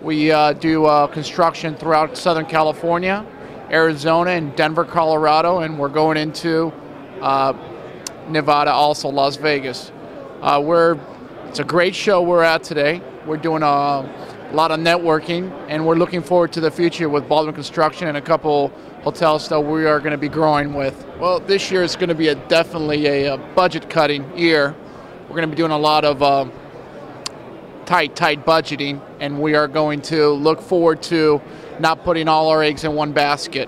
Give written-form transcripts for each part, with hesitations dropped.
We do construction throughout Southern California, Arizona, and Denver, Colorado, and we're going into Nevada, also Las Vegas. It's a great show we're at today. We're doing a lot of networking, and we're looking forward to the future with Baldwin Construction and a couple hotels that we are going to be growing with. Well, this year is going to be definitely a budget-cutting year. We're going to be doing a lot of tight budgeting, and we are going to look forward to not putting all our eggs in one basket,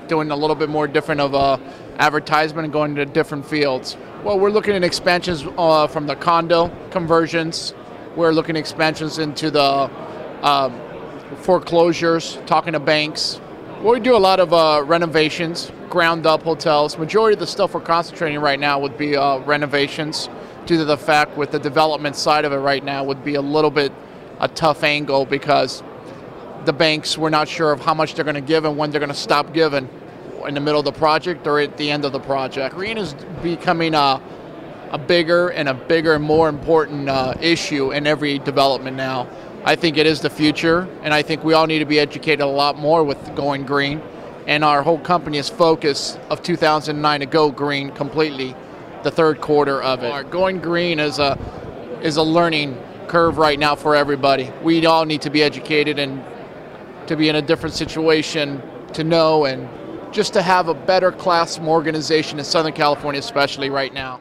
doing a little bit more different of advertisement and going to different fields. Well, we're looking at expansions from the condo conversions. We're looking at expansions into the foreclosures, talking to banks. Well, we do a lot of renovations, ground-up hotels. Majority of the stuff we're concentrating right now would be renovations, due to the fact with the development side of it right now would be a little bit a tough angle because the banks, we're not sure of how much they're going to give and when they're going to stop giving, in the middle of the project or at the end of the project. Green is becoming a bigger and more important issue in every development now. I think it is the future, and I think we all need to be educated a lot more with going green. And our whole company is focused of 2009 to go green completely, the third quarter of it. Going green is a learning curve right now for everybody. We all need to be educated and to be in a different situation to know and just to have a better class organization in Southern California, especially right now.